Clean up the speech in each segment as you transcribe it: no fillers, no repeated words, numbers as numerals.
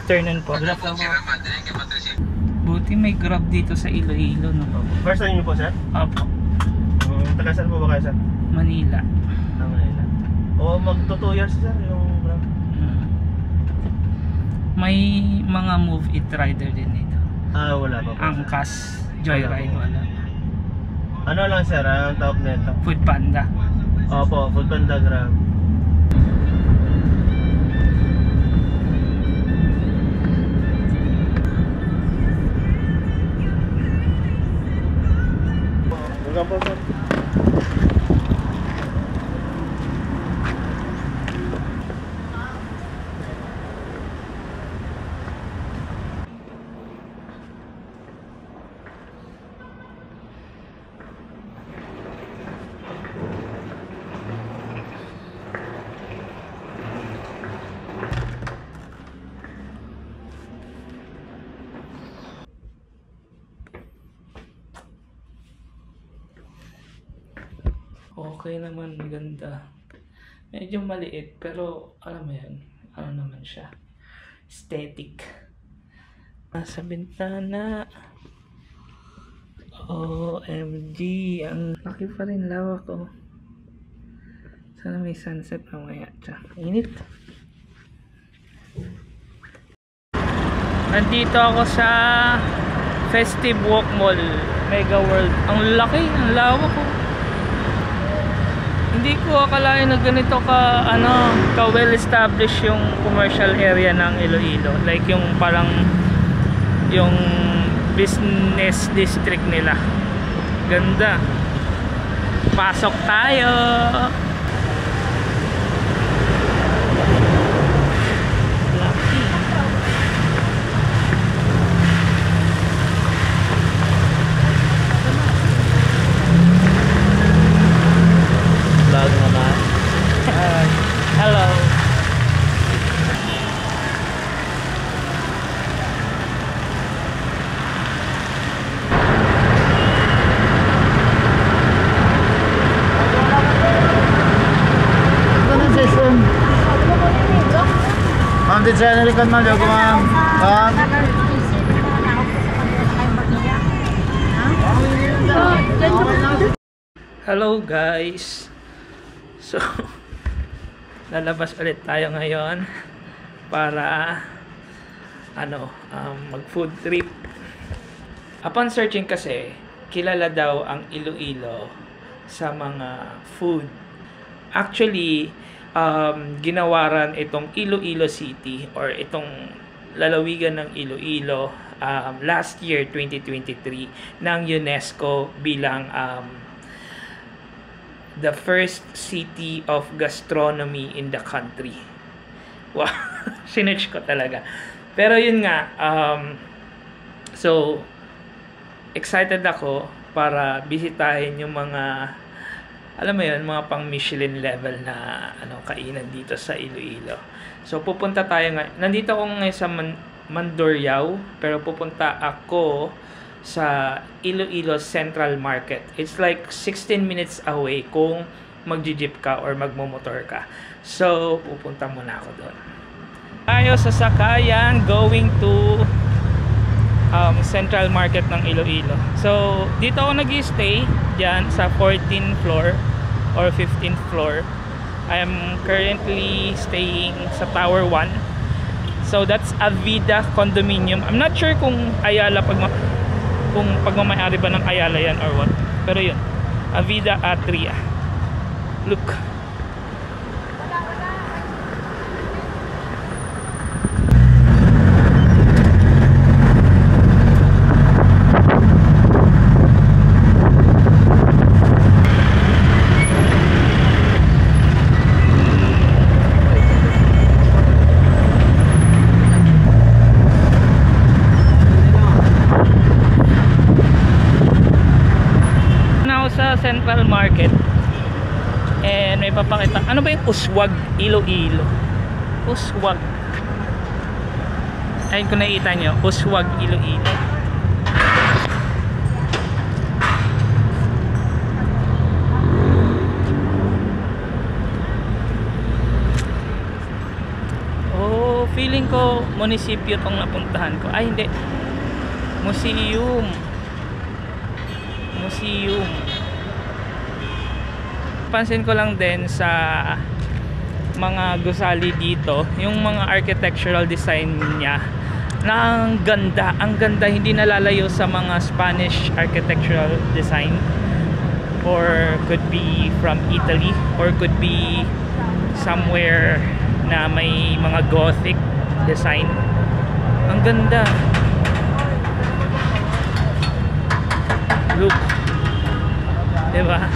afternoon po. Good afternoon po. Buti may Grab dito sa Iloilo, no? First time niyo po, sir? Opo. Taga saan po ba kayo, sir? Manila. Manila. O magto 2 years, sir, yung Grab? May mga move it rider din dito. Wala pa po. Angkas, Joyride, wala. Ano lang, sir, ang tawag nito? Food Panda. Opo, Food Panda Grab. Welcome po, sir. Okay naman, maganda. Medyo maliit, pero alam mo yan, ano naman siya, aesthetic. Nasa bintana. OMG, ang laki pa rin, lawak ko. Sana may sunset mamaya. Init. Nandito ako sa Festive Walk Mall, Mega World. Ang laki, ang lawak ko. Hindi ko akalain na ganito ka well established yung commercial area ng Iloilo. Like yung parang yung business district nila. Ganda. Pasok tayo. Hello. Ma'am, di channel kan ma'am, jogo ma'am. Hello guys. So lalabas ulit tayo ngayon para mag food trip. Upon searching kasi, kilala daw ang Iloilo sa mga food. Actually, ginawaran itong Iloilo City or itong lalawigan ng Iloilo last year 2023 ng UNESCO bilang the first city of gastronomy in the country. Wow, sinerch ko talaga. Pero yun nga, so excited ako para bisitahin yung mga, alam mo yun, mga pang Michelin level na kainan dito sa Iloilo. So pupunta tayo nga, nandito ako ngayon sa Mandurriao, pero pupunta ako sa Iloilo Central Market. It's like 16 minutes away kung magji-jeep ka or magmomotor ka. So, pupunta muna ako doon. Tayo sa sakayan going to Central Market ng Iloilo. So, dito ako nag-stay diyan sa 14th floor or 15th floor. I am currently staying sa Tower 1. So, that's Avida Condominium. I'm not sure kung Ayala kung pagmamayari ba ng Ayala yan or what, pero yun, Avida Atria. Look, Central Market and may papakita. Ano ba yung Uswag Iloilo? Uswag. Ayun kung nakikita nyo, Uswag Iloilo. Oh, feeling ko munisipyo tong napuntahan ko. Ay, hindi. Museum. Pansin ko lang din sa mga gusali dito, yung mga architectural design niya na ang ganda, hindi nalalayo sa mga Spanish architectural design, or could be from Italy, or could be somewhere na may mga Gothic design. Ang ganda. Look, diba?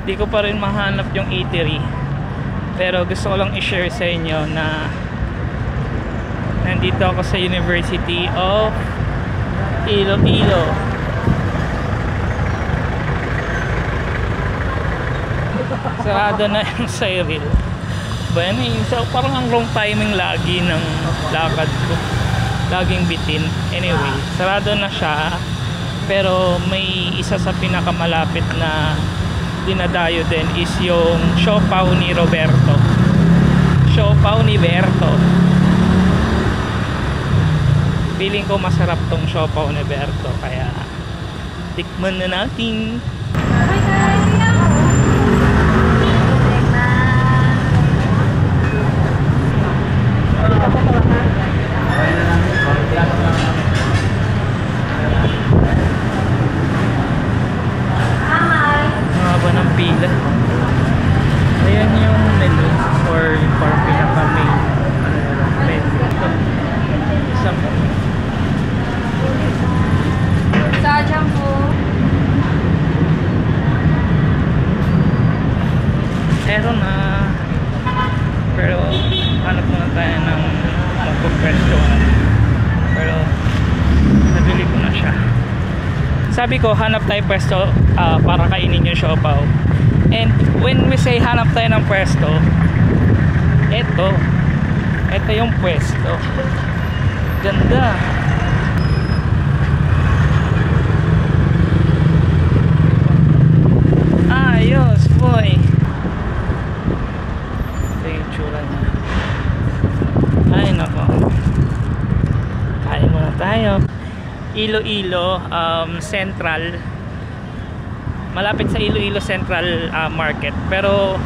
Di ko pa rin mahanap yung eatery, pero gusto ko lang i-share sa inyo na nandito ako sa University of Iloilo. Sarado na yung Cyril. So parang ang wrong timing lagi ng lakad ko, laging bitin. Anyway, sarado na siya, pero may isa sa pinakamalapit na dinadayo din is yung Siopaw ni Roberto. Feeling ko masarap tong Siopaw ni Roberto, kaya tikman na natin. Mahaba ng pila. Ayan yung menu, or yung parang pinaka-main menu. Isang Sajang po. meron na, pero hanap muna tayo ng magpapwesto, pero nabili ko na siya. Sabi ko hanap tayo pwesto para kainin yung siopaw, and when we say hanap tayo ng pwesto, eto yung pwesto. Ganda. Ayos boy. Ito yung tsura niya. Ay nako, kain muna tayo. Iloilo Central, malapit sa Iloilo Central Market, pero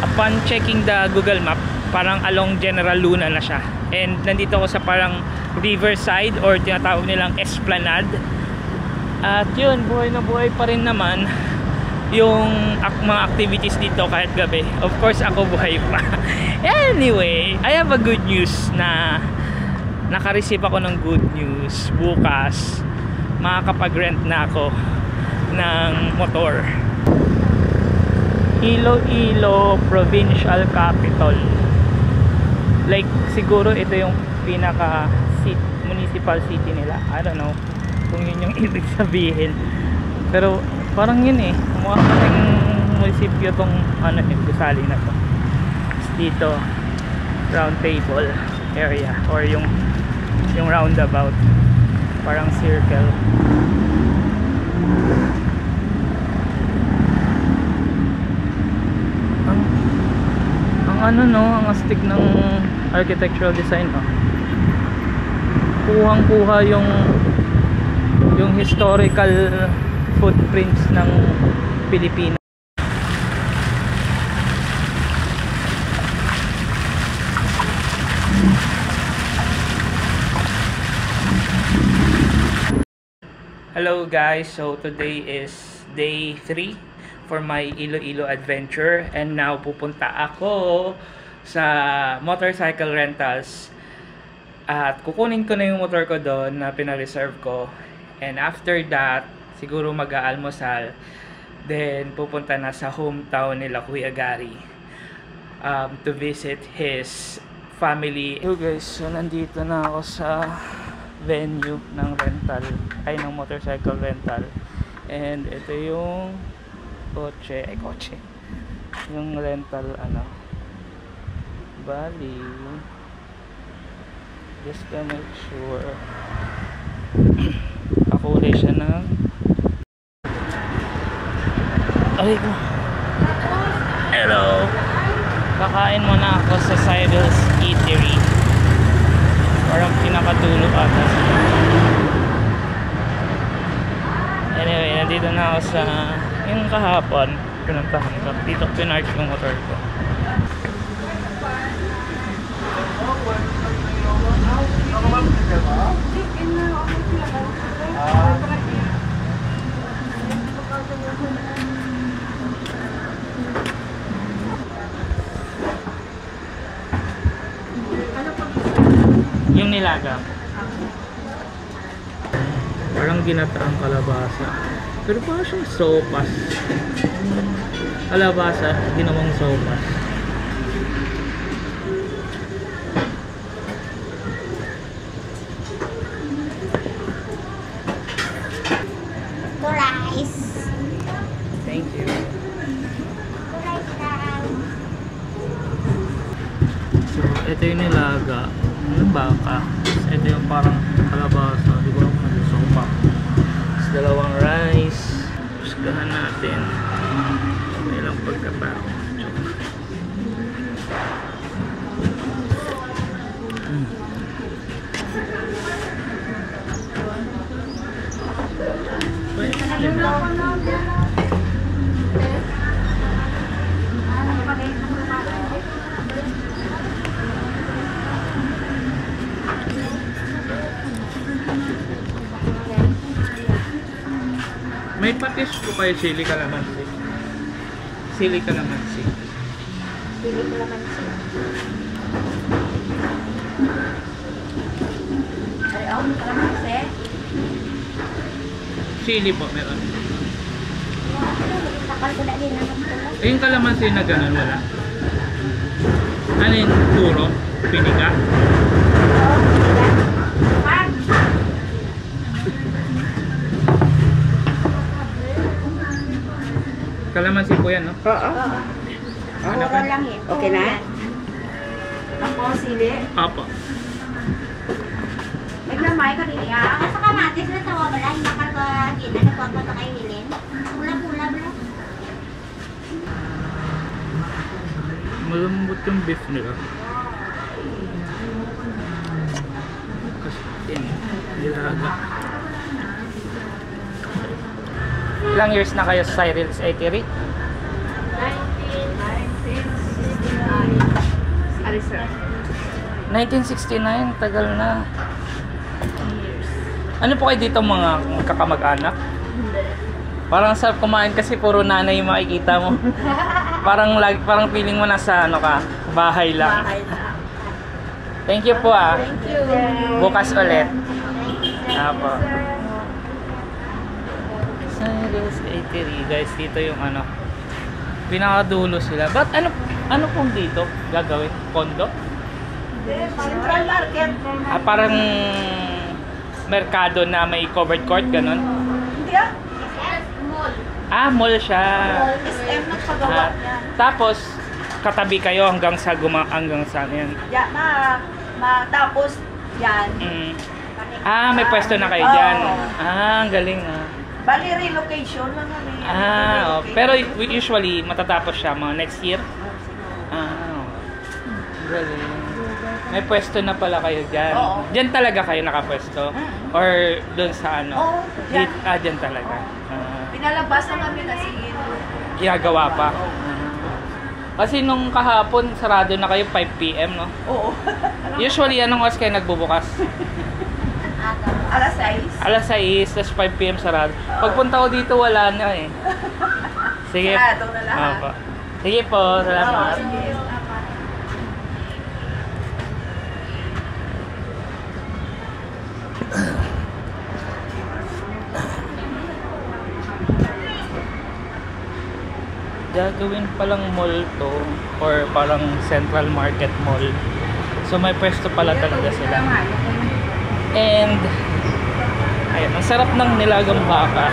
upon checking the Google Map, parang along General Luna na siya, and nandito ako sa parang Riverside, or tinatawag nilang Esplanade. At yun, buhay na buhay pa rin naman yung mga activities dito kahit gabi. Of course ako buhay pa. Anyway, I have a good news na naka-receive ako ng good news. Bukas makakapag-rent na ako ng motor. Iloilo Provincial Capital. Like siguro ito yung pinaka municipal city nila. I don't know kung yun yung ibig sabihin, pero parang yun eh. Mukha kasing munisipyo tong gusali na to. Dito round table area, or yung roundabout, parang circle. Ang astig ng architectural design, kuhang-kuha yung historical footprints ng Pilipinas. Hello guys, so today is day 3 for my Iloilo adventure, and now pupunta ako sa motorcycle rentals at kukunin ko na yung motor ko doon na pina-reserve ko, and after that siguro mag-aalmusal, then pupunta na sa hometown nila Kuya Gary to visit his family. So guys, so nandito na ako sa venue ng ng motorcycle rental, and ito yung kotse, yung rental bali, just to make sure kakulay siya ng hello, kakain muna ako sa Cyril's Eatery. Parang pinakadulo ata. Anyway, nandito na ako sa yung kahapon. Pinuntahan ko. Dito pinark yung motor ko. Yung nilaga. Parang ginataang kalabasa. Pero parang siyang sopas. Kalabasa, ginawang sopas. Rice. Thank you. Rice lang. So, ito yung nilaga ng baka. Ito yung parang kalabasa. Di ko lang mag-sopa. Tapos dalawang rice. Puskahan natin. May ilang pagkatao. May patis po kayo sili kalamansi. Sili kalamansi. Pili ko naman siya. Ay, ako mo naman siya. Sili po meron. Takal ko na din naman ito. Eh, yung kalamansi na ganun wala. Ano yung puro? Piniga? Kalamansi po yan, no? Oo. Ano Puro pa? lang eh. Okay na? Ako, sili. Apo. Naglamay ka rin. Ang sa kamatis na tawa ba lang. Bakal ka gina. Nagpapot ka kayo hilin. Pula-pula ba? Malambot yung beef nila. Kasi yun, nilaga. Ilang years na kayo sa Cyril's Eatery? 1969, tagal na. Ano po kayo dito mga kakamag-anak? Parang sarap kumain kasi puro nanay yung makikita mo. Parang feeling mo nasa ano ka, bahay lang. Thank you po ah. Thank you. Bukas ulit. Apo. Cyril's Eatery, guys, dito yung ano. Pinakadulo sila. But ano pong dito gagawin? Kondo? Central Market. Ah, parang merkado na may covered court, ganun? Hindi ah. Mall. Ah, mall siya. SM Ah, nagpagawa niya. tapos, katabi kayo hanggang sa yan. Yan, tapos yan. Mm. Ah, may pwesto na kayo dyan. Oo. Ah, ang galing ah. Bali relocation lang kami. Ah, oh. Relocate. Pero usually, matatapos siya mga next year? Ah, oh. Galing. May pwesto na pala kayo dyan. Oo. Dyan talaga kayo nakapwesto? Or doon sa ano? Oo, dyan. Dyan talaga. Ah, Pinalabas na kami kasi ginagawa pa. Kasi nung kahapon, sarado na kayo 5 PM, no? Oo. Usually, anong oras kayo nagbubukas? Alas 6. Alas 6, tapos 5 PM sarado. Pagpunta ko dito, wala na eh. Sige. Sarado na lahat. Opo. Sige po, salamat. Oo, sige. Gagawin palang mall to or parang Central Market Mall. So may pwesto pala talaga sila. And ayun, ang sarap ng nilagang baka.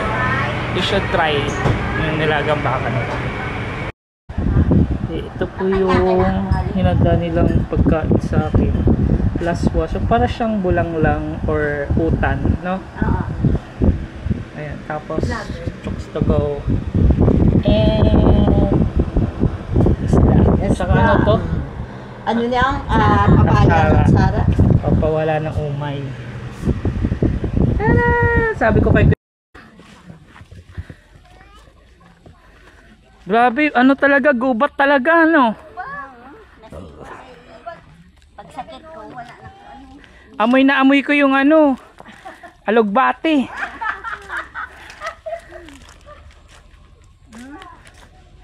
You should try yung nilagang baka nila. Ito po yung hinanda nilang pagkain sa akin. Laswa. So para siyang bulang lang or utan, no? Ayan, tapos chokes to go. And isda. Saka ano to? Ano niya? Papaya ng Sara. Papawala ng umay. Tada! Sabi ko kay grabe, ano talaga, gubat talaga, no? Pagsakit ko, wala na ko ano. Amoy na amoy ko yung ano, alugbati.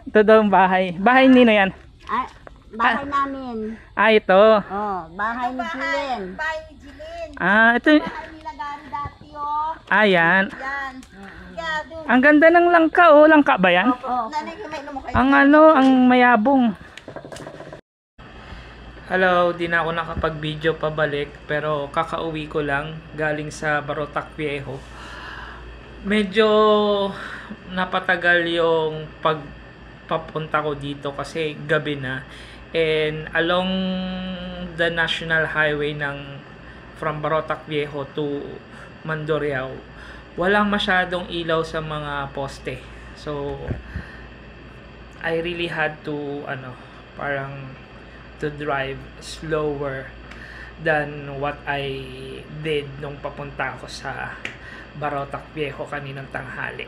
Ito daw ang bahay. Bahay nino yan? Ah, bahay namin. Ah, ito. Oh, bahay ni Julen. Bahay ni Jilin. Ah, ito. Bahay nila Gary dati, oh. Ah, yan. Yan. Kaya doon. Ang ganda ng langka, oh. Langka ba yan? Oh. Nanay ko may naman kayo. Ang ano, ang mayabong. Hello, di na ako nakapag-video pabalik pero kakauwi ko lang galing sa Barotac Viejo. Medyo napatagal yung pagpapunta ko dito kasi gabi na. And along the national highway from Barotac Viejo to Mandurriao, walang masyadong ilaw sa mga poste. So I really had to parang to drive slower than what I did nung papunta ako sa Barotac Viejo kaninang tanghali.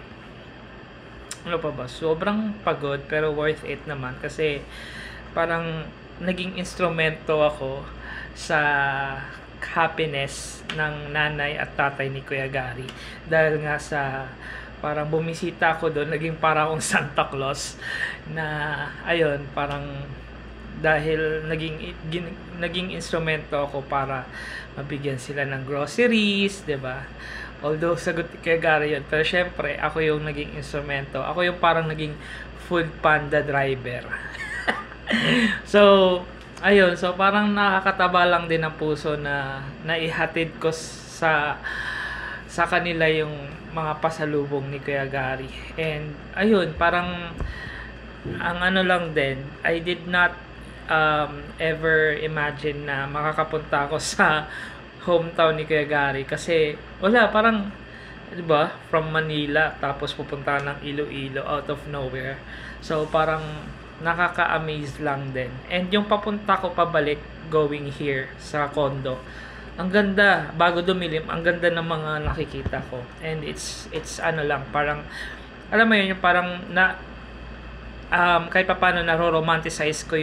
Ano pa ba? Sobrang pagod pero worth it naman kasi parang naging instrumento ako sa happiness ng nanay at tatay ni Kuya Gary. Dahil nga sa parang bumisita ako doon, naging parang akong Santa Claus na ayun, parang dahil naging instrumento ako para mabigyan sila ng groceries, 'di ba? Although sagot kay Gary yun, pero syempre ako yung naging instrumento. Ako yung parang naging food panda driver. So, ayun, so parang nakakataba lang din ang puso na naihatid ko sa kanila yung mga pasalubong ni Kuya Gary. And ayun, parang ang ano lang din, I did not ever imagine na makakapunta ako sa hometown ni Kuya Gary kasi wala, parang 'di ba, from Manila tapos pupunta ng Iloilo out of nowhere. So parang nakaka-amaze lang din. And yung papunta ko pabalik going here sa condo, ang ganda, bago dumilim, ang ganda ng mga nakikita ko. And it's ano lang, parang alam mo yun, yung parang na kahit pa paano naro-romanticize ko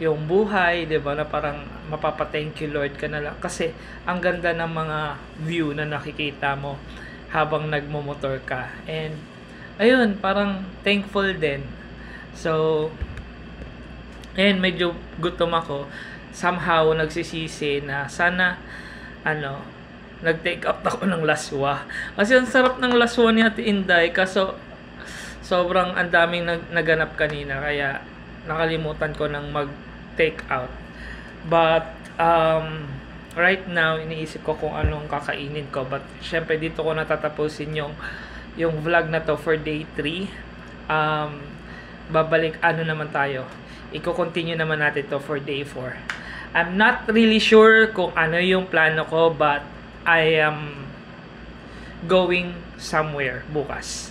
yung buhay, 'di ba, na parang mapapa-thank you Lord ka na lang kasi ang ganda ng mga view na nakikita mo habang nagmo-motor ka. And ayun, parang thankful din. So medyo gutom ako. Somehow nagsisisi na sana nag-take up ako ng laswa. Kasi ang sarap ng laswa ni Ate Inday, kaso sobrang ang daming naganap kanina kaya nakalimutan ko ng mag-take out. But right now iniisip ko kung anong kakainin ko. But syempre dito ko natatapusin yung vlog na to for day 3. Babalik naman tayo. Iko-continue naman natin to for day 4. I'm not really sure kung ano yung plano ko, but I am going somewhere bukas.